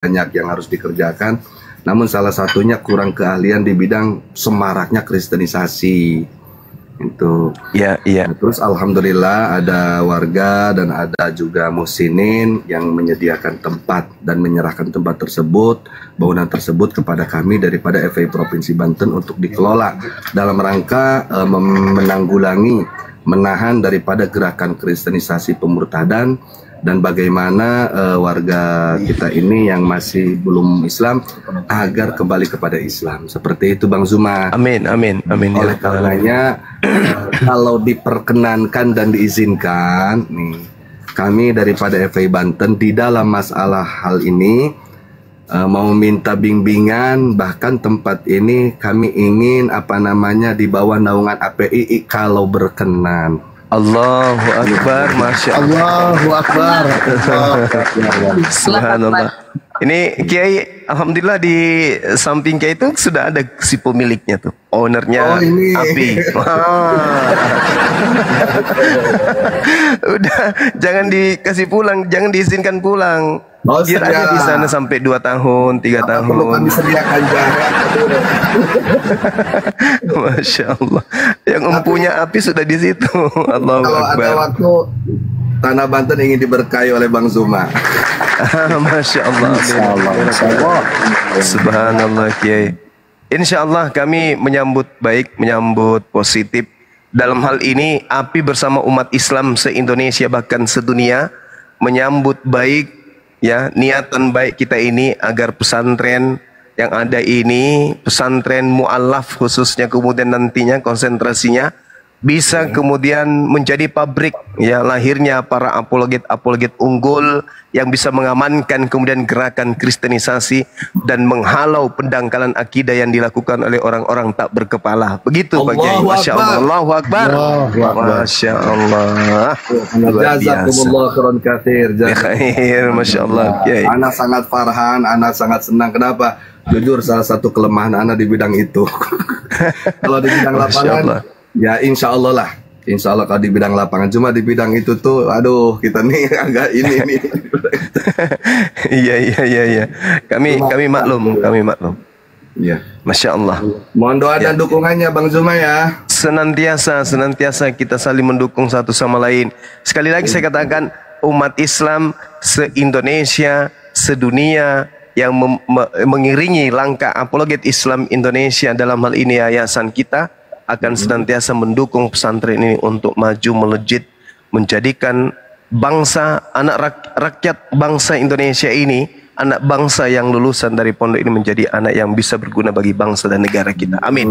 banyak yang harus dikerjakan. Namun salah satunya kurang keahlian di bidang semaraknya kristenisasi. Itu. Ya, iya. Nah, terus alhamdulillah ada warga dan ada juga muhsinin yang menyediakan tempat dan menyerahkan tempat tersebut, bangunan tersebut kepada kami daripada FPI Provinsi Banten untuk dikelola dalam rangka menanggulangi, menahan daripada gerakan kristenisasi pemurtadan dan bagaimana warga kita ini yang masih belum Islam agar kembali kepada Islam. Seperti itu Bang Zuma. Amin, amin, amin. Oleh karenanya kalau diperkenankan dan diizinkan nih, kami daripada FPI Banten di dalam masalah hal ini mau minta bimbingan, bahkan tempat ini kami ingin di bawah naungan API kalau berkenan. Allahu Akbar, Masya Allah. Allahu Akbar. Subhanallah. Ini Kiai, alhamdulillah di samping Kiai itu sudah ada si pemiliknya tuh, ownernya API. Udah, jangan dikasih pulang, jangan diizinkan pulang. Biar aja di sana sampai 2 tahun, 3 tahun. Kami sediakan jarak. Masya Allah. Yang mempunyai api sudah di situ. Allahu Kalau Akbar. ada waktu Tanah Banten ingin diberkahi oleh Bang Zuma. Masya Allah. Subhanallah Kiai. Insya Allah kami menyambut baik, menyambut positif. Dalam hal ini API bersama umat Islam se-Indonesia bahkan sedunia menyambut baik ya niatan baik kita ini agar pesantren yang ada ini, pesantren mu'allaf khususnya, kemudian nantinya konsentrasinya bisa kemudian menjadi pabrik ya lahirnya para apologet unggul yang bisa mengamankan kemudian gerakan kristenisasi dan menghalau pendangkalan akidah yang dilakukan oleh orang-orang tak berkepala. Begitu Pak Kiai. Masya Allah. Allahu Akbar. Masya Allah. Jazakumullah khairan katsir. Masya Allah Kiai. Anak sangat farhan, anak sangat senang. Kenapa? Jujur salah satu kelemahan anak di bidang itu. Kalau di bidang lapangan ya insya Allah lah, insya Allah kalau di bidang lapangan. Cuma di bidang itu tuh, aduh kita nih agak ini nih. Iya. Kami maklum. Iya. Masya Allah. Mohon doa dan dukungannya Bang Zuma ya. Senantiasa kita saling mendukung satu sama lain. Sekali lagi saya katakan umat Islam se-Indonesia, sedunia yang mengiringi langkah apologet Islam Indonesia dalam hal ini yayasan kita akan senantiasa mendukung pesantren ini untuk maju melejit, menjadikan bangsa, rakyat bangsa Indonesia ini, anak bangsa yang lulusan dari pondok ini menjadi anak yang bisa berguna bagi bangsa dan negara kita. Amin.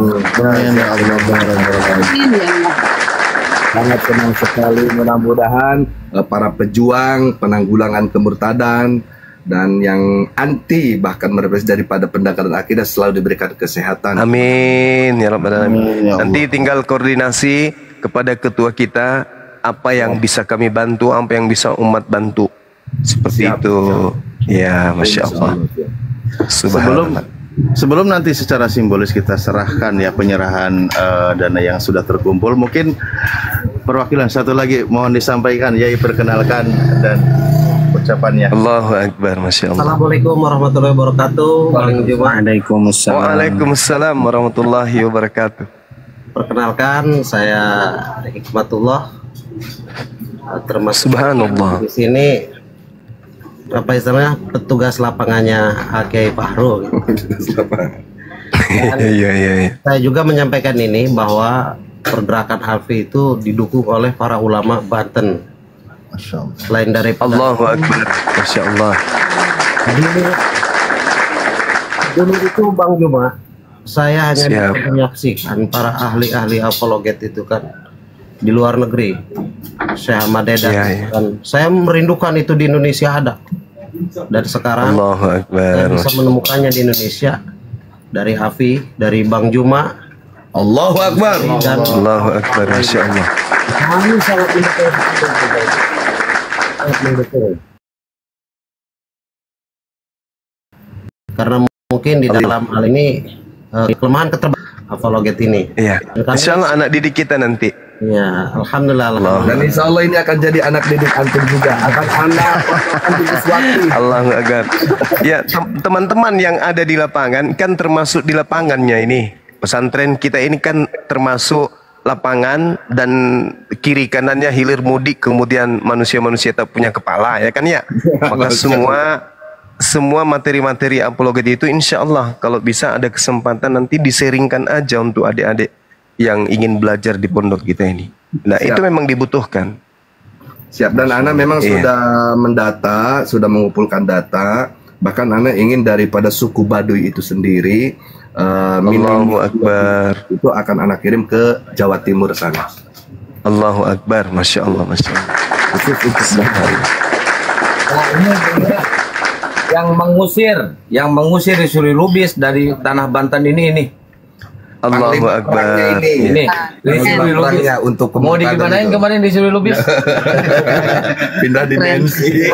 Sangat senang sekali, mudah-mudahan para pejuang penanggulangan kemurtadan dan yang anti bahkan merepresi daripada pendangkalan akidah selalu diberikan kesehatan. Amin ya rabbal alamin. Nanti tinggal koordinasi kepada ketua kita apa yang bisa kami bantu, apa yang bisa umat bantu. Seperti itu. Ya, Masya Allah. Sebelum nanti secara simbolis kita serahkan ya penyerahan dana yang sudah terkumpul, mungkin perwakilan satu lagi mohon disampaikan, Yai perkenalkan dan ucapannya. Allahu Akbar, Masya Allah. Assalamualaikum warahmatullahi wabarakatuh. Waalaikumsalam warahmatullahi wabarakatuh. Perkenalkan, saya Hikmatullah, termasuk Subhanallah. di sini apa istilahnya petugas lapangannya Kiai Fahru. Iya. Saya juga menyampaikan ini bahwa pergerakan HAFI itu didukung oleh para ulama Banten. Selain dari Allahu Akbar, Masya Allah. Dulu itu Bang Juma, saya hanya menyaksikan para ahli-ahli apologet itu kan di luar negeri, Syekh Ahmad Dedan. Dan saya merindukan itu di Indonesia ada. Dan sekarang saya bisa menemukannya di Indonesia dari Hafi, dari Bang Juma. Allahu Akbar. Allahu Akbar, Masya Allah. Kami sangat mendukung. Karena mungkin di dalam hal ini kelemahan keterbatasan apologet ini. Iya. Insya Allah anak didik kita nanti Ya, alhamdulillah. Dan insya Allah ini akan jadi anak didik antum juga, akan anak sesuatu. Allahu Akbar. Ya, teman-teman yang ada di lapangan kan termasuk di lapangannya ini. Pesantren kita ini kan termasuk lapangan dan kiri kanannya hilir mudik, kemudian manusia-manusia tak punya kepala, ya kan ya. Maka semua materi-materi apologet itu insya Allah kalau bisa ada kesempatan nanti diseringkan aja untuk adik-adik yang ingin belajar di pondok kita ini. Nah, itu memang dibutuhkan. Siap, dan Ana memang sudah mendata, sudah mengumpulkan data. Bahkan Ana ingin daripada suku Baduy itu sendiri, Allahu Akbar, itu akan Ana kirim ke Jawa Timur sana. Allahu Akbar, Masya Allah, Masya Allah. Nah, ini yang mengusir di Suri Lubis dari tanah Banten ini. Allahu Akbar. Ini Suri Lubis untuk mau digimanain kemarin di Suri Lubis? Pindah dimensi.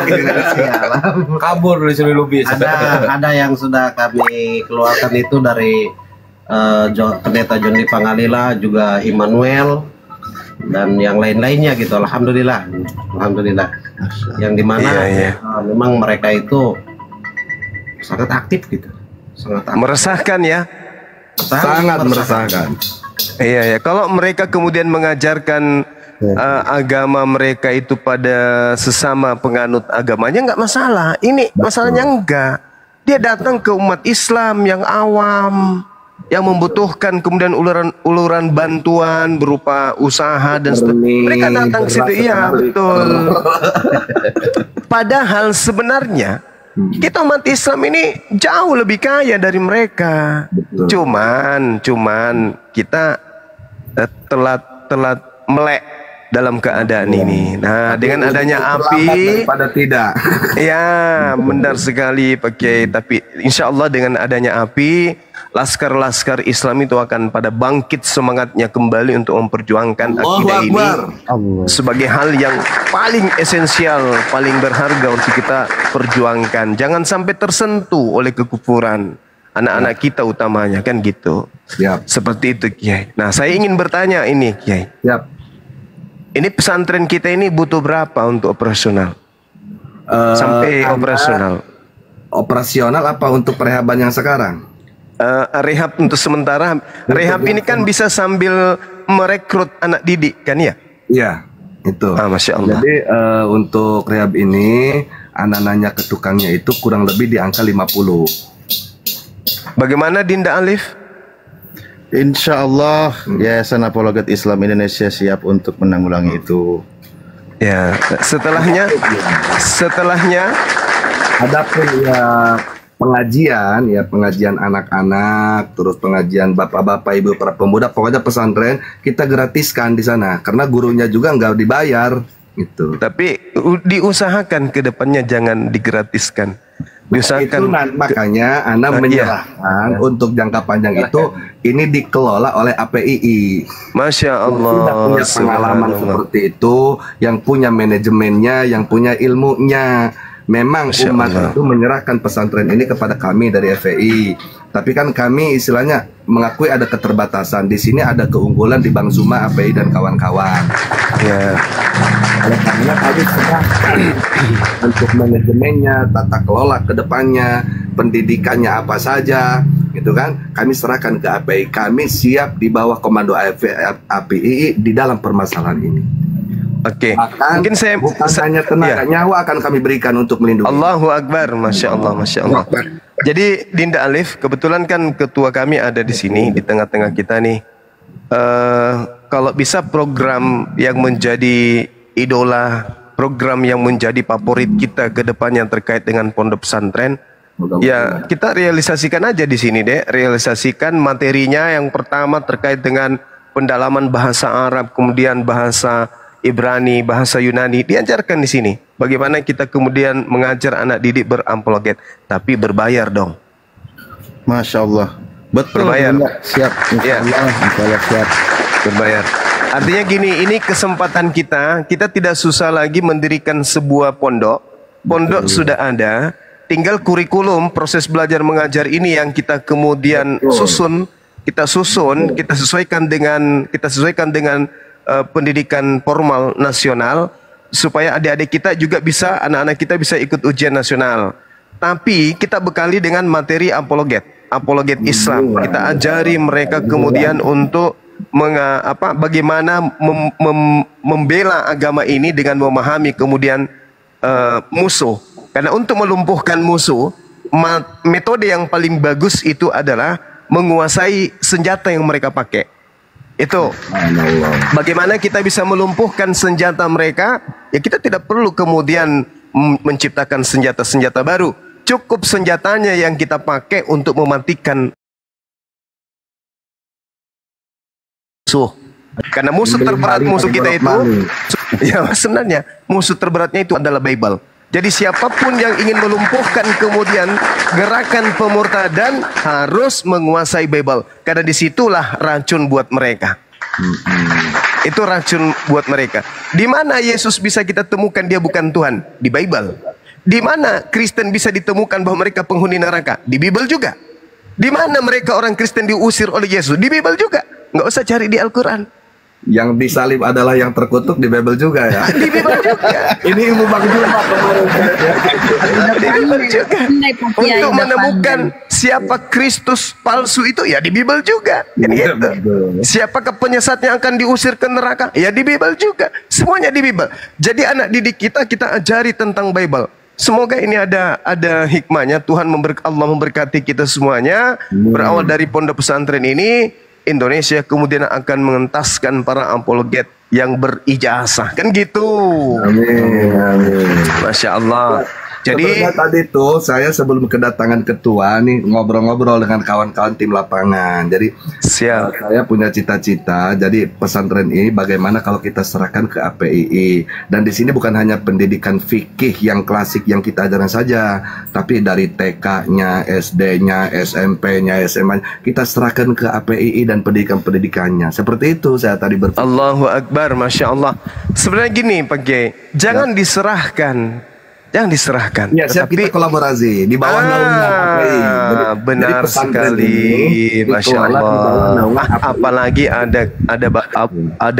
Kabur di Suri Lubis. Ada yang sudah kami keluarkan itu dari Pendeta Jondi Pangalila, juga Immanuel dan yang lain-lainnya gitu. Alhamdulillah. Yang dimana memang mereka itu sangat aktif gitu. Sangat aktif. Meresahkan ya. Sangat meresahkan. Iya ya. Kalau mereka kemudian mengajarkan agama mereka itu pada sesama penganut agamanya nggak masalah. Ini masalahnya enggak. Dia datang ke umat Islam yang awam, yang membutuhkan kemudian uluran bantuan berupa usaha dan sebagainya. Mereka datang ke situ, iya betul. Padahal sebenarnya kita umat Islam ini jauh lebih kaya dari mereka. Betul. Cuman kita telat melek dalam keadaan ini. Nah, dengan adanya api pada tidak. Ya, benar sekali Pak Kiai. Tapi insya Allah dengan adanya api, laskar-laskar Islam itu akan pada bangkit semangatnya kembali untuk memperjuangkan akidah ini sebagai hal yang paling esensial, paling berharga untuk kita perjuangkan. Jangan sampai tersentuh oleh kekufuran anak-anak kita utamanya, kan gitu. Siap. Seperti itu Kiai. Nah, saya ingin bertanya ini Kiai. Siap. Ini pesantren kita ini butuh berapa untuk operasional? Sampai operasional. Operasional apa untuk perhehaban yang sekarang? Rehab untuk sementara. Rehab ini kan bisa sambil merekrut anak didik kan ya? Iya, itu. Masya Allah. Jadi untuk rehab ini anak-anaknya ke tukangnya itu kurang lebih di angka 50. Bagaimana Dinda Alif? Insya Allah Yayasan Apologet Islam Indonesia siap untuk menanggulangi itu. Ya, setelahnya adapun pengajian anak-anak, terus pengajian bapak-bapak, ibu para pemuda, pokoknya pesantren kita gratiskan di sana karena gurunya juga nggak dibayar gitu. Tapi diusahakan ke depannya jangan digratiskan. Itu makanya Anda menyerahkan untuk jangka panjang itu ini dikelola oleh APII. Masya Allah. Sudah punya pengalaman seperti itu, yang punya manajemennya, yang punya ilmunya. Memang umat itu menyerahkan pesantren ini kepada kami dari FPI. Tapi kan kami istilahnya mengakui ada keterbatasan. Di sini ada keunggulan di Bang Zuma, API dan kawan-kawan. Ya. Oleh karena kami serahkan untuk manajemennya, tata kelola ke depannya, pendidikannya apa saja, gitu kan? Kami serahkan ke API. Kami siap di bawah komando API di dalam permasalahan ini. Oke. Mungkin saya bukan hanya tenaga nyawa akan kami berikan untuk melindungi. Allahu Akbar, Masya Allah, Masya Allah. Jadi Dinda Alif, kebetulan kan ketua kami ada di sini di tengah-tengah kita nih. Kalau bisa program yang menjadi idola, program yang menjadi favorit kita ke depan yang terkait dengan pondok pesantren, ya kita realisasikan aja di sini deh. Realisasikan materinya yang pertama terkait dengan pendalaman bahasa Arab, kemudian bahasa Ibrani, bahasa Yunani diajarkan di sini. Bagaimana kita kemudian mengajar anak didik beramploget, tapi berbayar dong. Masya Allah. Betul. Berbayar. Siap. Ya. Insya siap. Berbayar. Artinya gini, ini kesempatan kita tidak susah lagi mendirikan sebuah pondok. Pondok sudah ada, tinggal kurikulum proses belajar mengajar ini yang kita kemudian susun, kita sesuaikan dengan pendidikan formal nasional supaya adik-adik kita juga bisa, anak-anak kita bisa ikut ujian nasional. Tapi kita bekali dengan materi apologet Islam. Kita ajari mereka kemudian untuk bagaimana membela agama ini dengan memahami kemudian musuh. Karena untuk melumpuhkan musuh, metode yang paling bagus itu adalah menguasai senjata yang mereka pakai. Itu bagaimana kita bisa melumpuhkan senjata mereka. Ya kita tidak perlu kemudian menciptakan senjata-senjata baru. Cukup senjatanya yang kita pakai untuk mematikan musuh. Karena musuh terberat musuh kita itu, ya sebenarnya musuh terberatnya itu adalah Bible. Jadi siapapun yang ingin melumpuhkan kemudian gerakan pemurtadan harus menguasai Bible. Karena disitulah racun buat mereka. Itu racun buat mereka. Di mana Yesus bisa kita temukan dia bukan Tuhan? Di Bible. Di mana Kristen bisa ditemukan bahwa mereka penghuni neraka? Di Bible juga. Di mana mereka orang Kristen diusir oleh Yesus? Di Bible juga. Nggak usah cari di Al-Quran. Yang disalib adalah yang terkutuk di Bible juga ya. Di Bible juga. Ini ilmu Bang Juma kemarin. Di Bible juga. Untuk menemukan siapa Kristus palsu itu ya di Bible juga. Kan gitu. Siapakah penyesat yang akan diusir ke neraka? Ya di Bible juga. Semuanya di Bible. Jadi anak didik kita ajari tentang Bible. Semoga ini ada hikmahnya. Tuhan Allah memberkati kita semuanya. Berawal dari pondok pesantren ini, Indonesia kemudian akan mengentaskan para apologet yang berijazah. Kan gitu. Amin, amin. Masya Allah. Jadi sebenarnya tadi tuh saya sebelum kedatangan ketua nih ngobrol-ngobrol dengan kawan-kawan tim lapangan. Jadi saya punya cita-cita. Jadi pesantren ini bagaimana kalau kita serahkan ke APII. Dan di sini bukan hanya pendidikan fikih yang klasik yang kita ajarkan saja, tapi dari TK-nya, SD-nya, SMP-nya, SMA-nya kita serahkan ke APII dan pendidikan-pendidikannya. Seperti itu saya tadi berpikir. Allahu Akbar, Masya Allah. Sebenarnya gini Pak Kiai, jangan diserahkan. Jangan diserahkan. Ya, siap kita kolaborasi di bawah naungan API. Benar sekali, Masya Allah. Apalagi ada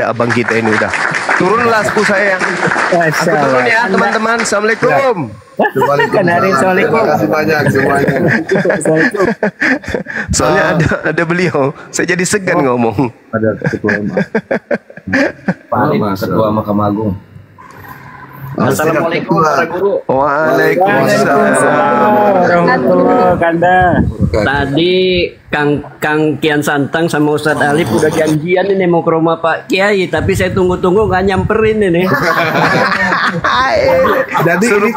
abang kita ini udah turunlah sepuh saya. Aku turun ya teman-teman. Assalamualaikum. Terima kasih banyak semuanya. Soalnya ada beliau, saya jadi segan ngomong. Ada ketua Ketua Mahkamah Agung. Assalamualaikum para guru. Waalaikumsalam. Tadi Kang Kian Santang sama Ustadz Alif udah janjian ini mau ke rumah Pak Kiai, tapi saya tunggu-tunggu nggak nyamperin ini. Jadi ini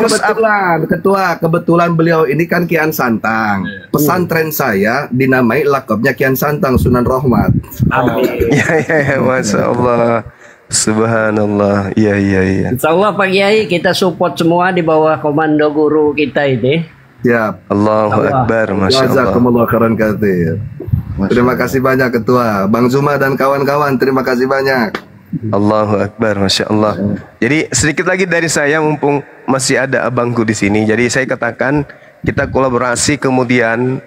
kebetulan beliau ini kan Kian Santang. Pesantren saya dinamai lakabnya Kian Santang Sunan Rahmat. Amin. Ya, Masya Allah. Subhanallah. Iya. Insya Allah Pak Kiai kita support semua di bawah komando guru kita ini. Siap. Allahu Akbar. Masya Allah. Jazakumullah khairan katsir. Terima kasih banyak Ketua, Bang Zuma dan kawan-kawan. Terima kasih banyak. Allahu Akbar. Masya Allah. Jadi sedikit lagi dari saya mumpung masih ada abangku di sini. Jadi saya katakan kita kolaborasi kemudian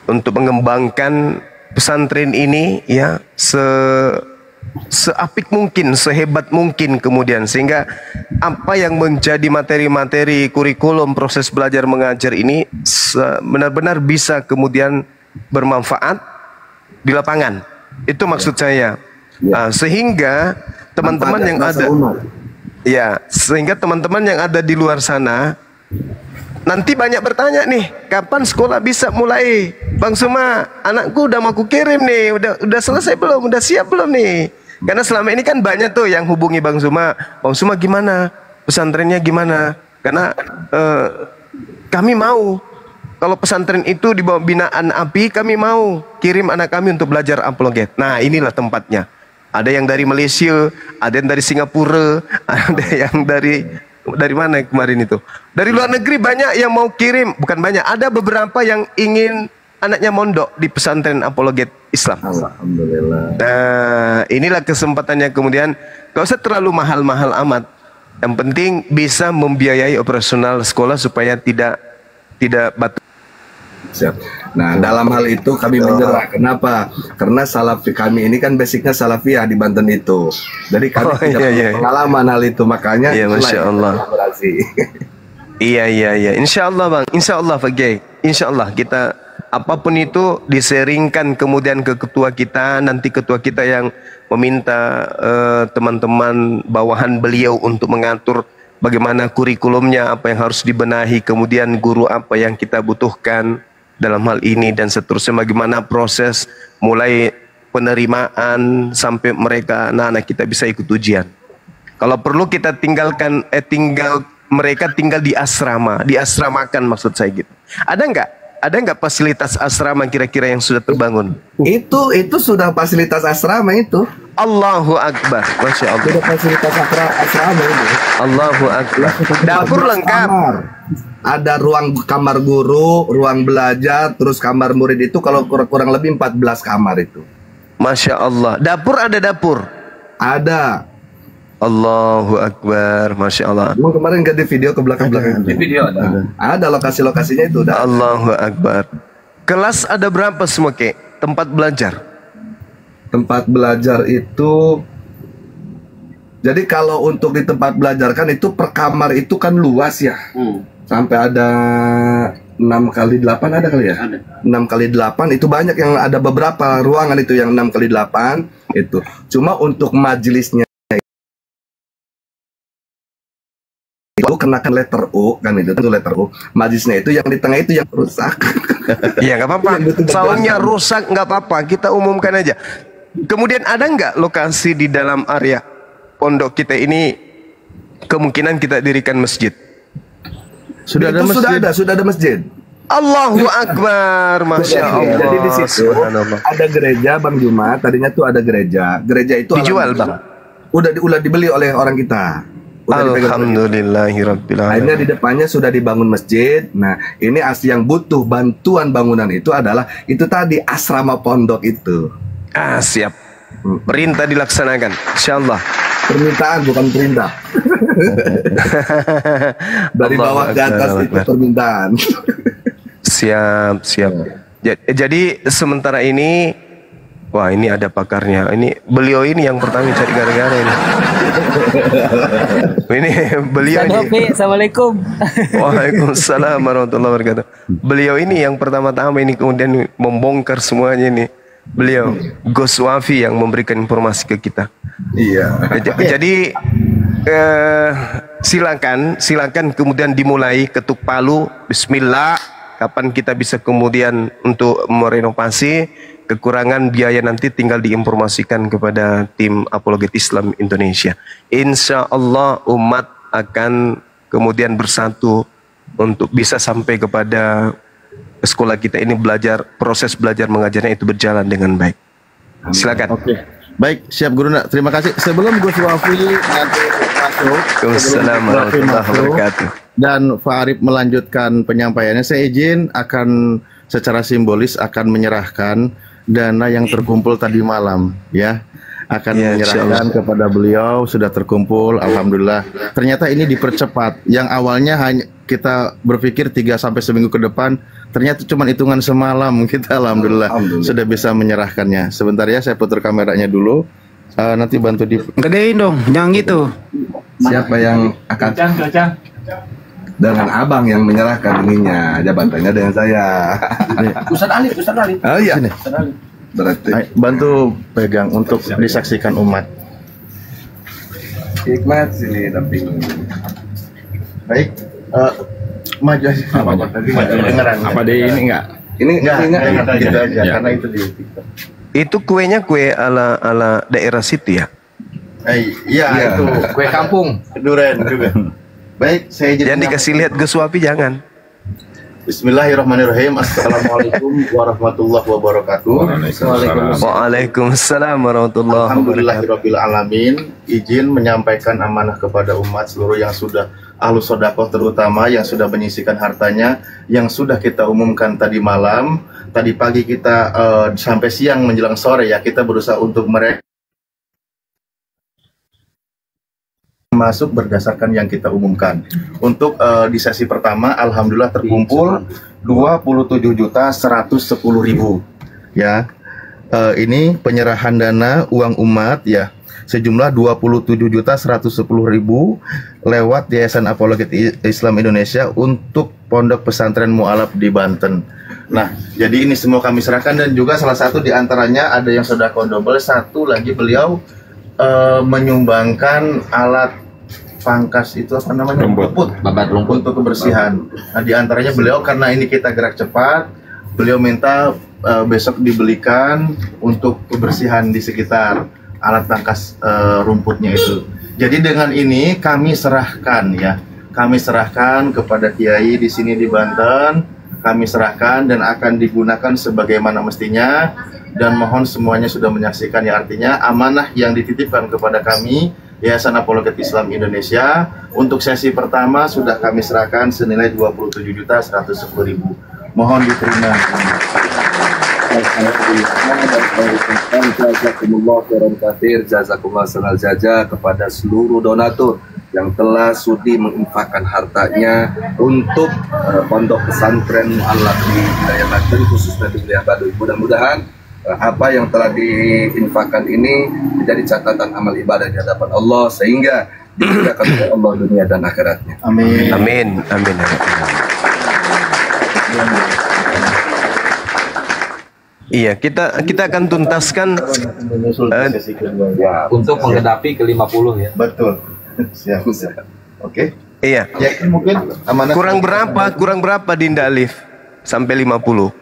untuk mengembangkan pesantren ini ya seapik mungkin, sehebat mungkin kemudian, sehingga apa yang menjadi materi-materi kurikulum proses belajar mengajar ini benar-benar bisa kemudian bermanfaat di lapangan. Itu maksud saya. Sehingga teman-teman yang ada sehingga teman-teman yang ada di luar sana nanti banyak bertanya nih, kapan sekolah bisa mulai? Bang Suma, anakku udah mau aku kirim nih, udah selesai belum? Udah siap belum nih? Karena selama ini kan banyak tuh yang hubungi Bang Suma gimana? Pesantrennya gimana? Karena kami mau, kalau pesantren itu di bawah binaan API, kami mau kirim anak kami untuk belajar apologet. Nah inilah tempatnya. Ada yang dari Malaysia, ada yang dari Singapura, ada yang dari mana kemarin itu? Dari luar negeri banyak yang mau kirim, bukan banyak, ada beberapa yang ingin anaknya mondok di pesantren apologet Islam. Alhamdulillah. Nah, inilah kesempatannya kemudian. Gak usah terlalu mahal-mahal amat. Yang penting bisa membiayai operasional sekolah supaya tidak batu. Siap. Nah, dalam hal itu kami menyerah. Kenapa? Karena salafi kami ini kan basicnya salafiyah di Banten itu. Jadi kami punya pengalaman hal itu, makanya Masya Allah. Iya. Insya Allah Bang, Insya Allah Pak Kiai. Insya Allah kita apapun itu diseringkan kemudian ke ketua kita, nanti ketua kita yang meminta teman-teman bawahan beliau untuk mengatur bagaimana kurikulumnya, apa yang harus dibenahi, kemudian guru apa yang kita butuhkan dalam hal ini dan seterusnya, bagaimana proses mulai penerimaan sampai mereka anak-anak kita bisa ikut ujian. Kalau perlu kita tinggalkan mereka tinggal di asrama, diasramakan maksud saya gitu. Ada nggak fasilitas asrama kira-kira yang sudah terbangun? Itu sudah fasilitas asrama itu. Allahu Akbar, Masya Allah. Sudah fasilitas asrama itu. Allahu Akbar. Dapur lengkap. Ada ruang kamar guru, ruang belajar, terus kamar murid itu kalau kurang lebih 14 kamar itu. Masya Allah. Dapur ada dapur? Ada. Allahu Akbar, Masya Allah. Emang kemarin nggak di video ke belakang-belakang? Di video ada. Ada lokasi-lokasinya itu udah. Allahu Akbar. Kelas ada berapa semua Kek? Tempat belajar? Tempat belajar itu, jadi kalau untuk di tempat belajar kan itu per kamar itu kan luas ya. Sampai ada 6x8 ada kali ya? Ada. 6x8 itu banyak, yang ada beberapa ruangan itu yang 6x8 itu. Cuma untuk majelisnya itu kenakan letter U kan, itu letter U. Majelisnya itu yang di tengah itu yang rusak. Iya nggak apa-apa. Salonnya rusak nggak apa-apa. Kita umumkan aja. Kemudian ada nggak lokasi di dalam area pondok kita ini kemungkinan kita dirikan masjid? Sudah ada masjid. Allahu Akbar, Masya Allah. Jadi di situ ada gereja Bang Juma. Tadinya tuh ada gereja. Gereja itu dijual Bang? Udah dibeli oleh orang kita. Alhamdulillahirabbil alamin. Akhirnya di depannya sudah dibangun masjid. Nah, ini yang butuh bantuan bangunan itu adalah itu tadi asrama pondok itu. Siap. Perintah dilaksanakan, insyaallah. Permintaan bukan perintah. Dari bawah ke atas itu permintaan. Siap. Jadi sementara ini, wah ini ada pakarnya. Ini beliau ini yang pertama cari gara-gara ini. Ini beliau ini. Assalamualaikum. Waalaikumsalam warahmatullahi wabarakatuh. Beliau ini yang pertama-tama ini kemudian membongkar semuanya ini. Beliau Gus Wafi yang memberikan informasi ke kita. Iya. Jadi silakan kemudian dimulai, ketuk palu, Bismillah. Kapan kita bisa kemudian untuk merenovasi, kekurangan biaya nanti tinggal diinformasikan kepada tim Apologet Islam Indonesia. Insya Allah umat akan kemudian bersatu untuk bisa sampai kepada sekolah kita ini proses belajar mengajarnya itu berjalan dengan baik. Silakan. Oke. Baik, siap Guru. Terima kasih. Sebelum Gus Wafi nanti masuk, Assalamualaikum warahmatullahi wabarakatuh, dan Pak Arif melanjutkan penyampaiannya, saya izin akan secara simbolis akan menyerahkan dana yang terkumpul tadi malam, ya. Akan menyerahkan kepada beliau, sudah terkumpul, alhamdulillah. Ternyata ini dipercepat. Yang awalnya hanya kita berpikir 3 sampai seminggu ke depan, ternyata cuma hitungan semalam. Kita alhamdulillah sudah bisa menyerahkannya. Sebentar ya, saya putar kameranya dulu. Nanti bantu di gedein dong, jangan gitu. Siapa yang akan dengan abang yang menyerahkan ininya, jabatannya dengan saya. Ustaz Ali. Oh iya. Ustaz Ali. Berarti bantu pegang untuk disaksikan umat. Hikmat sini damping. Baik, maju aja. Apa deh ini enggak? Ini enggak gitu aja karena itu di TikTok. Itu kuenya kue ala daerah situ ya? Iya, itu Kue kampung. Duren juga. Baik, saya jangan dikasih lihat Gus Wafi, jangan. Bismillahirrahmanirrahim. Assalamualaikum warahmatullahi wabarakatuh. Waalaikumsalam warahmatullahi wabarakatuh. Alhamdulillahirabbil alamin. Izin menyampaikan amanah kepada umat seluruh yang sudah ahlus sedekah, terutama yang sudah menyisihkan hartanya, yang sudah kita umumkan tadi malam, tadi pagi kita sampai siang menjelang sore ya, kita berusaha untuk mereka masuk berdasarkan yang kita umumkan. Untuk di sesi pertama alhamdulillah terkumpul 27.110.000 ya. Ini penyerahan dana uang umat ya sejumlah 27.110.000 lewat Yayasan Apologet Islam Indonesia untuk Pondok Pesantren Mu'alaf di Banten. Nah, jadi ini semua kami serahkan, dan juga salah satu diantaranya ada yang sudah kondobel, satu lagi beliau menyumbangkan alat pangkas itu apa namanya, babat rumput untuk kebersihan. Nah, diantaranya beliau, karena ini kita gerak cepat, beliau minta besok dibelikan untuk kebersihan di sekitar alat pangkas rumputnya itu. Jadi dengan ini kami serahkan ya, kami serahkan kepada Kiai di sini di Banten, kami serahkan dan akan digunakan sebagaimana mestinya, dan mohon semuanya sudah menyaksikan ya, artinya amanah yang dititipkan kepada kami Yayasan Apologet Islam Indonesia untuk sesi pertama sudah kami serahkan senilai 27.110.000. Mohon diterima. Jazakumullah sanal jaza kepada seluruh donatur yang telah sudi menginfakkan hartanya untuk pondok pesantren Mu'alaf di wilayah Banten, khususnya di wilayah Baduy. Mudah-mudahan apa yang telah diinfakkan ini menjadi catatan amal ibadah di hadapan Allah, sehingga dimuliakan oleh Allah dunia dan akhiratnya. Amin. Amin. Amin. Iya, kita akan tuntaskan untuk menghadapi ke-50 ya. Betul. Siap. Oke. iya. Ya, ini mungkin amanah. Kurang berapa Dinda Alif sampai 50?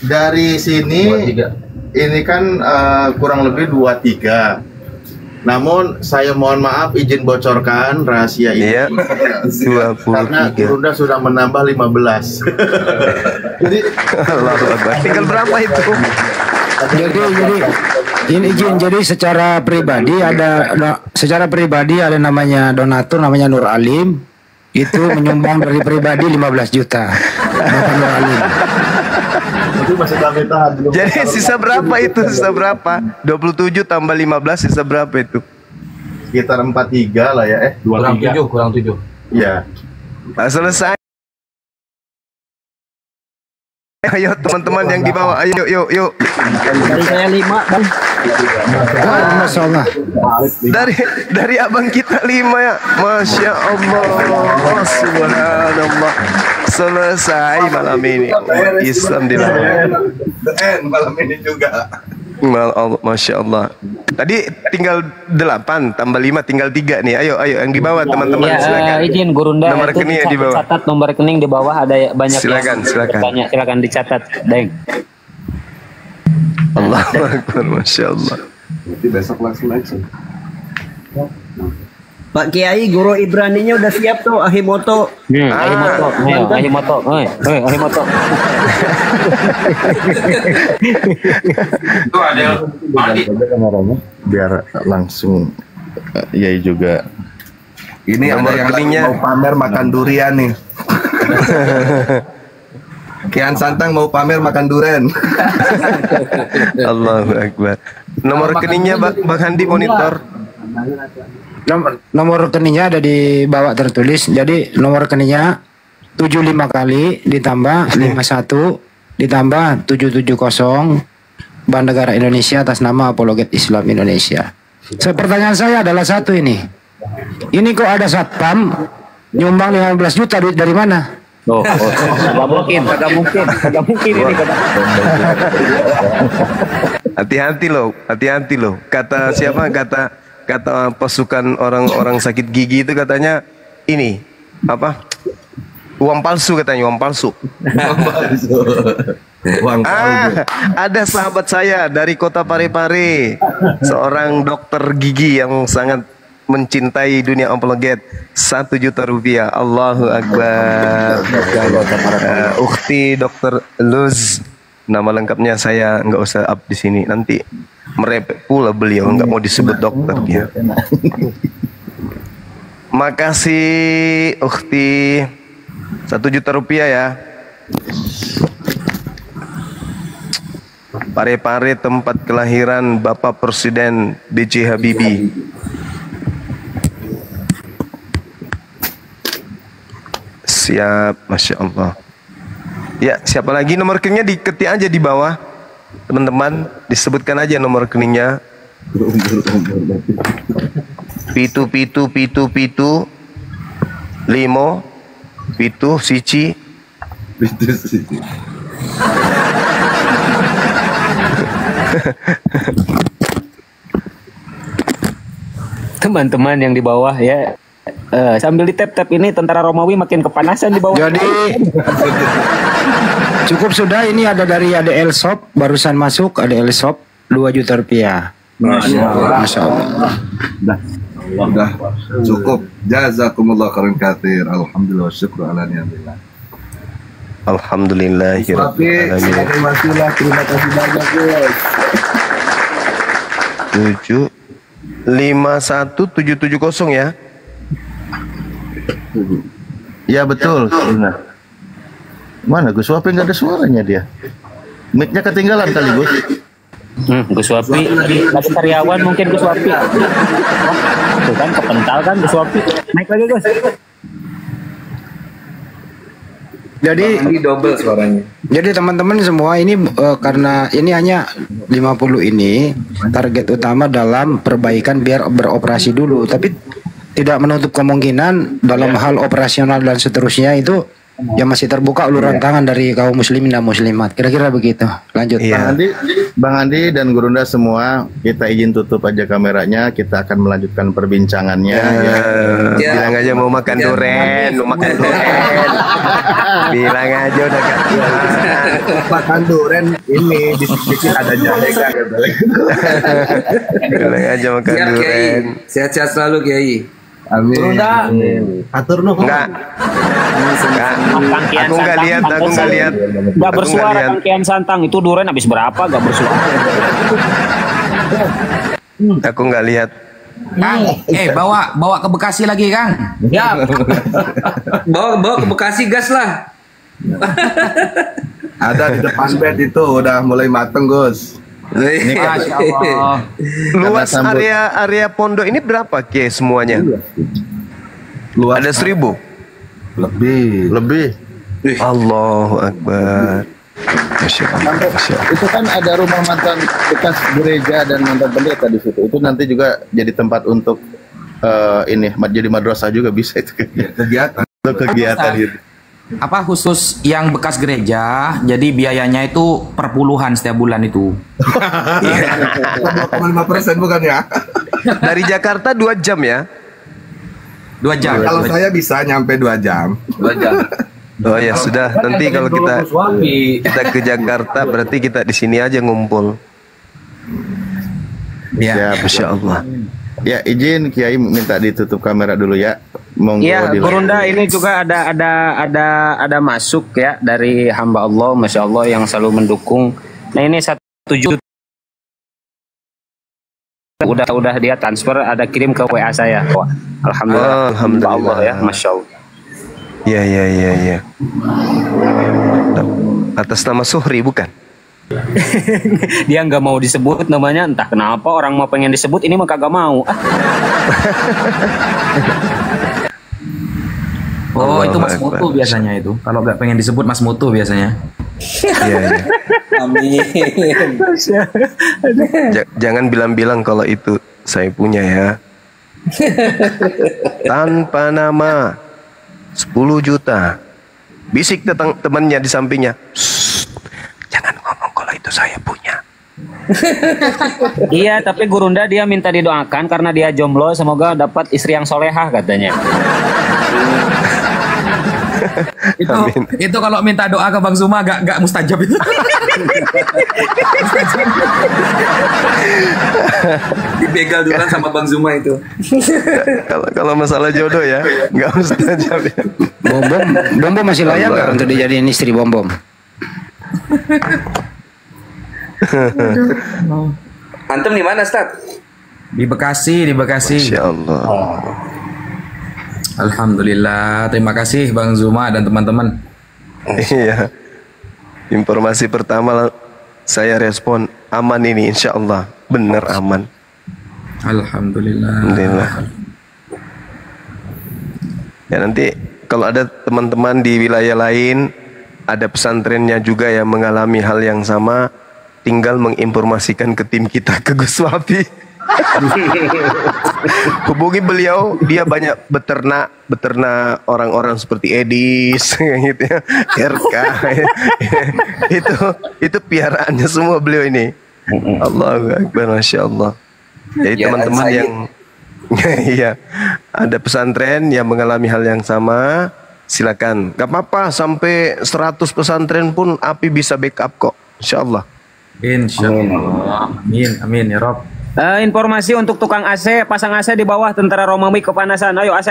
Dari sini 23. ini kan kurang lebih 23. Namun saya mohon maaf izin bocorkan rahasia ini. Iya. 23. Karena Gurunda sudah menambah 15. Jadi Allahu Akbar. Tinggal berapa itu? Jadi ini izin, jadi secara pribadi ada namanya donatur namanya Nur Alim, itu menyumbang dari pribadi 15 juta. Bapak Nur Alim. itu masih kami tahan belum. Jadi sisa berapa itu? Sisa berapa? 27 tambah 15 sisa berapa itu? Sekitar 43 lah ya, Kurang 7. Iya. Nah, selesai. Ayo teman-teman yang di bawah, ayo yuk. Dari saya 5 bang. Masya Allah. Dari abang kita 5 ya. Masya Allah. Subhanallah. Selesai malam ini. Islam di malam ini juga. Masya Allah. Tadi tinggal 8 tambah 5 tinggal 3 nih. Ayo yang di bawah teman-teman, silakan. Izin Gurunda, Nomor rekening di bawah. Catat nomor rekening di bawah, ada banyak. Silakan. Silakan dicatat, Deng. Allahu Akbar, Masya Allah. Nanti besok langsung aja. Pak Kiai, guru Ibraninya udah siap tuh, Ahimoto. Ahimoto. Itu ada Biar langsung Yai juga. Ini Nomor ada yang rekeningnya. mau pamer makan durian nih. Kian Santang mau pamer makan durian. Allahu Akbar. Nomor rekeningnya Bang Handi monitor. Nomor rekeningnya ada di bawah tertulis. Jadi nomor rekeningnya 75 kali ditambah 51 ditambah 770 Bank Negara Indonesia atas nama Apologet Islam Indonesia. Pertanyaan saya adalah satu ini. Ini kok ada satpam nyumbang 15 juta, duit dari mana? Kagak mungkin ini. Hati-hati loh. Kata siapa? Kata pasukan orang-orang sakit gigi itu katanya ini apa? Uang palsu katanya, uang palsu. Ada sahabat saya dari kota Parepare, seorang dokter gigi yang sangat mencintai dunia apologet, 1 juta rupiah. Allahu Akbar. Ukhti Dokter Luz, nama lengkapnya saya nggak usah up di sini, nanti merepek pula beliau, nggak mau disebut dokternya. Makasih Ukhti, 1 juta rupiah ya. Parepare tempat kelahiran Bapak Presiden B.J. Habibie. Siap, Masya Allah. Ya, siapa lagi? Nomor rekeningnya diketik aja di bawah. Teman-teman, disebutkan aja nomor rekeningnya. Pitu limo pitu sici. Teman-teman yang di bawah ya, sambil di tap ini tentara Romawi makin kepanasan di bawah. Jadi cukup sudah, ini ada dari ADL Shop barusan masuk, ADL Shop 2 juta rupiah. Masya Allah. Udah cukup. Jazakumullah khairan katsir. Alhamdulillah syukur ala ni'matillah. Alhamdulillahirabbil alamin. Terima kasih banyak, guys. 751770 ya. Ya betul. Mana Gus Wapi nggak ada suaranya dia? Mic-nya ketinggalan kali Gus. Gus Wapi lagi karyawan mungkin Gus Wapi. Tuh kan kepental kan Gus Wapi. Naik lagi Gus. Jadi double suaranya. Jadi teman-teman semua ini karena ini hanya 50 ini target utama dalam perbaikan biar beroperasi dulu, tapi tidak menutup kemungkinan dalam hal operasional dan seterusnya itu ya masih terbuka uluran tangan dari kaum muslimin dan muslimat. Kira-kira begitu. Lanjut. Bang Andi dan Gurunda semua, kita izin tutup aja kameranya, kita akan melanjutkan perbincangannya. Bilang aja mau makan durian, mau makan durian. Bilang aja udah gak Makan durian ini dikit-dikit ada jahe kan. Bilang aja makan durian. Sehat-sehat selalu Kiai. Amin. Atur nuhun. Enggak. Aku nggak lihat. Nggak bersuara Kang Kian Santang, itu durian habis berapa nggak bersuara. Aku nggak lihat. Kang, bawa ke Bekasi lagi Kang. Ya. bawa ke Bekasi gas lah. Ada di depan bed itu udah mulai mateng, Gus. Masya Allah. Luas area pondok ini berapa Ki semuanya? Luas ada 1000. Lebih. Allahu Akbar. Masya Allah. Itu kan ada rumah mantan bekas gereja dan mantan pendeta di situ. Itu nanti juga jadi tempat untuk ini jadi madrasah juga bisa itu kegiatan. Untuk kegiatan gitu. Apa khusus yang bekas gereja, jadi biayanya itu per puluhan setiap bulan itu. 2,5% bukan ya? Dari Jakarta 2 jam ya? 2 jam. Kalau saya bisa nyampe 2 jam. 2 jam. Oh ya sudah, nanti kalau kita ke Jakarta berarti kita di sini aja ngumpul. Ya, Masya Allah. Ya, izin Kiai minta ditutup kamera dulu ya. Monggo. Iya, Gurunda ini juga ada masuk ya dari hamba Allah, Masya Allah yang selalu mendukung. Nah ini 1 juta udah dia transfer, ada kirim ke WA saya. Wah, Alhamdulillah, Allah ya, Masya Allah. Iya. Atas nama Suhri bukan? Dia nggak mau disebut namanya, entah kenapa orang mau pengen disebut, ini mah kagak mau. Oh, itu Mas Mutu biasanya itu. Kalau nggak pengen disebut Mas Mutu biasanya. Iya. Amin. Jangan bilang-bilang kalau itu saya punya ya. Tanpa nama 10 juta. Bisik temannya di sampingnya. Jangan ngomong kalau itu saya punya. Iya, tapi Gurunda dia minta didoakan karena dia jomblo, semoga dapat istri yang solehah katanya. Itu kalau minta doa ke Bang Zuma gak mustajab itu. Dibegal duluan sama Bang Zuma itu. Kalau masalah jodoh ya, nggak mustajab ya. Bom masih layak nggak untuk dijadiin istri Bom? Antum di mana, Stat? Di Bekasi. Masya Allah. Alhamdulillah, terima kasih Bang Zuma dan teman-teman. Iya. Informasi pertama saya respon aman ini, insya Allah benar aman. Alhamdulillah. Ya nanti kalau ada teman-teman di wilayah lain ada pesantrennya juga yang mengalami hal yang sama, tinggal menginformasikan ke tim kita, ke Gus Wafi. Hubungi beliau, dia banyak beternak orang-orang seperti Edis gitu ya, RK itu piaraannya semua beliau ini. Allahu Akbar, Masya Allah. Jadi teman-teman yang iya, ada pesantren yang mengalami hal yang sama, silakan. Gak apa-apa, sampai 100 pesantren pun API bisa backup kok, Insya Allah. Insya Allah. Amin, amin ya Rob. Informasi untuk tukang AC, pasang AC di bawah Tentara Romawi kepanasan. Ayo AC.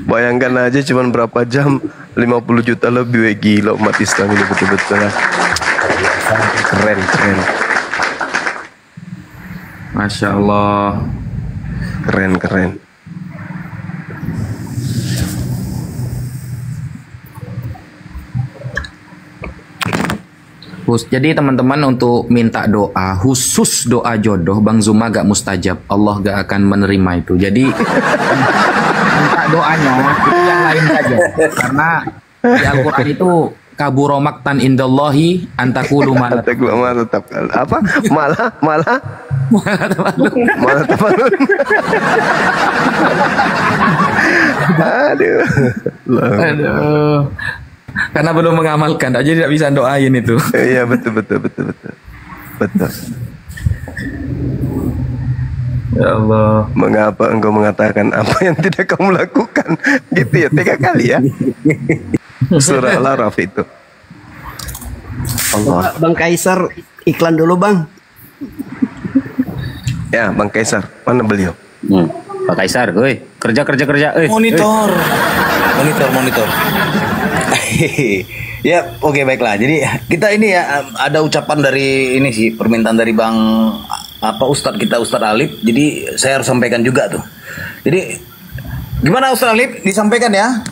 Bayangkan aja cuman berapa jam, 50 juta lebih. Gila, umat Islam ini betul-betul keren. Masya Allah. Keren. Jadi teman-teman, untuk minta doa, khusus doa jodoh, Bang Zuma gak mustajab. Allah gak akan menerima itu. Jadi minta doanya itu yang lain saja. Karena di Al-Quran itu kaburo maktan indallahi antakulu malah apa? Malah tafalun. Aduh. Karena belum mengamalkan aja tidak bisa doain itu. Iya, betul. Ya Allah, mengapa engkau mengatakan apa yang tidak kamu lakukan? Gitu ya, 3 kali ya. Surah Al-Araf itu. Allah. Bang Kaisar, iklan dulu Bang. Ya, Bang Kaisar, mana beliau? Pak Kaisar, kerja. Monitor. Ya, oke, baiklah. Jadi kita ini ya ada ucapan dari ini sih, permintaan dari Bang Ustadz kita, Ustadz Alip. Jadi saya harus sampaikan juga tuh. Jadi gimana Ustadz Alip, disampaikan ya?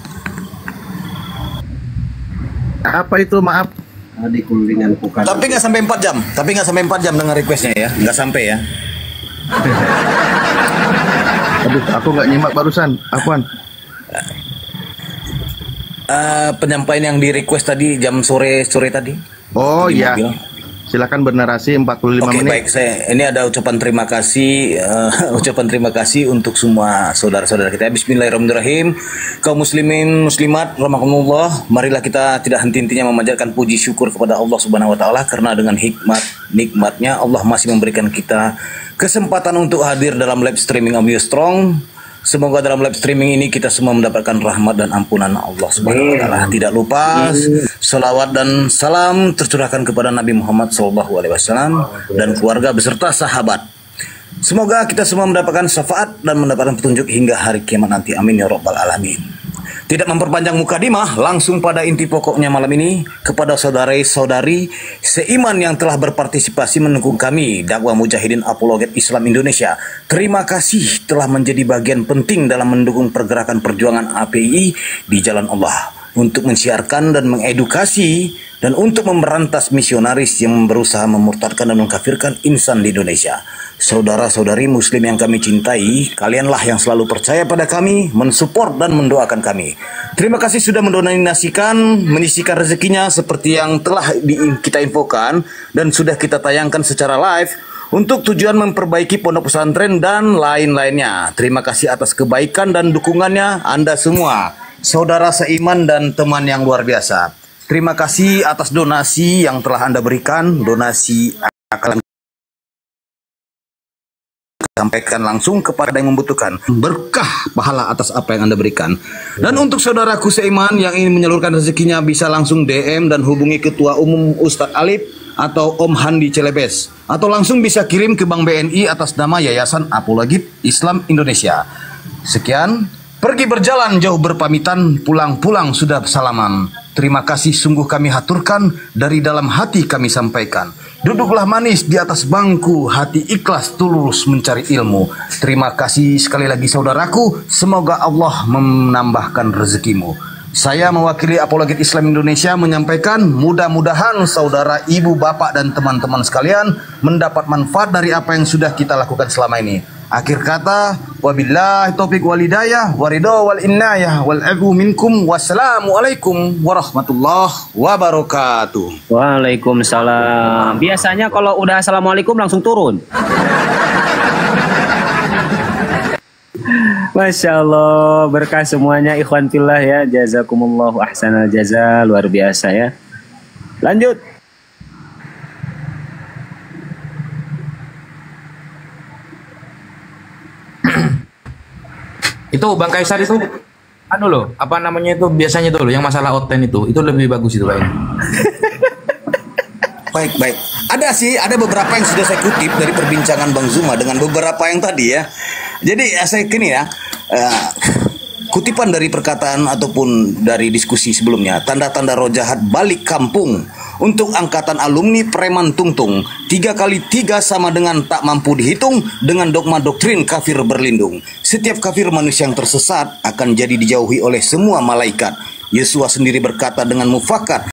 Apa itu, maaf? Di kulingan bukan. Tapi nggak sampai 4 jam. Dengan requestnya ya, nggak sampai ya. Aduh, aku nggak nyimak barusan. Apaan? Penyampaian yang di request tadi jam sore tadi. Oh iya. Silakan bernarasi 45 menit. Baik, ini ada ucapan terima kasih untuk semua saudara-saudara kita. Bismillahirrahmanirrahim. Kaum muslimin muslimat rahimakumullah, marilah kita tidak henti-hentinya memanjatkan puji syukur kepada Allah Subhanahu wa taala, karena dengan nikmatnya Allah masih memberikan kita kesempatan untuk hadir dalam live streaming Audio Strong. Semoga dalam live streaming ini kita semua mendapatkan rahmat dan ampunan Allah Subhanahu wa taala. Tidak lupa salawat dan salam tercurahkan kepada Nabi Muhammad SAW dan keluarga beserta sahabat. Semoga kita semua mendapatkan syafaat dan mendapatkan petunjuk hingga hari kiamat nanti. Amin ya rabbal alamin. Tidak memperpanjang mukadimah, langsung pada inti pokoknya malam ini, kepada saudara-saudari seiman yang telah berpartisipasi mendukung kami, dakwah Mujahidin Apologet Islam Indonesia. Terima kasih telah menjadi bagian penting dalam mendukung pergerakan perjuangan API di jalan Allah, untuk mensiarkan dan mengedukasi, dan untuk memberantas misionaris yang berusaha memurtadkan dan mengkafirkan insan di Indonesia. Saudara-saudari muslim yang kami cintai, kalianlah yang selalu percaya pada kami, mensupport dan mendoakan kami. Terima kasih sudah mendonasikan, menyisikan rezekinya seperti yang telah kita infokan dan sudah kita tayangkan secara live untuk tujuan memperbaiki pondok pesantren dan lain-lainnya. Terima kasih atas kebaikan dan dukungannya Anda semua, saudara seiman dan teman yang luar biasa. Terima kasih atas donasi yang telah Anda berikan, donasi akan sampaikan langsung kepada yang membutuhkan. Berkah pahala atas apa yang Anda berikan. Dan untuk saudaraku seiman yang ingin menyalurkan rezekinya, bisa langsung DM dan hubungi Ketua Umum Ustadz Alip atau Om Handi Celebes, atau langsung bisa kirim ke Bank BNI atas nama Yayasan Apologet Islam Indonesia. Sekian, pergi berjalan jauh berpamitan, pulang-pulang sudah salaman. Terima kasih sungguh kami haturkan, dari dalam hati kami sampaikan. Duduklah manis di atas bangku, hati ikhlas tulus mencari ilmu. Terima kasih sekali lagi saudaraku, semoga Allah menambahkan rezekimu. Saya mewakili Apologet Islam Indonesia menyampaikan, mudah-mudahan saudara, ibu, bapak, dan teman-teman sekalian mendapat manfaat dari apa yang sudah kita lakukan selama ini. Akhir kata, Wabillahi taufiq wal hidayah, waridho wal inayah, wal afu minkum. Wassalamualaikum warahmatullahi wabarakatuh. Waalaikumsalam. Biasanya kalau udah assalamualaikum langsung turun. Masya Allah, berkah semuanya ikhwan fillah ya. Jazakumullahu ahsanal jaza, luar biasa ya. Lanjut. Itu Bang Kaisar itu anu loh, apa namanya itu biasanya tuh loh, yang masalah outline itu lebih bagus itu Bang. Baik. Ada beberapa yang sudah saya kutip dari perbincangan Bang Zuma dengan beberapa yang tadi ya. Jadi saya kini ya, kutipan dari perkataan ataupun dari diskusi sebelumnya, tanda-tanda roh jahat balik kampung untuk angkatan alumni preman tungtung. 3 kali 3 sama dengan tak mampu dihitung dengan dogma doktrin kafir berlindung. Setiap kafir manusia yang tersesat akan jadi dijauhi oleh semua malaikat. Yesua sendiri berkata dengan mufakat,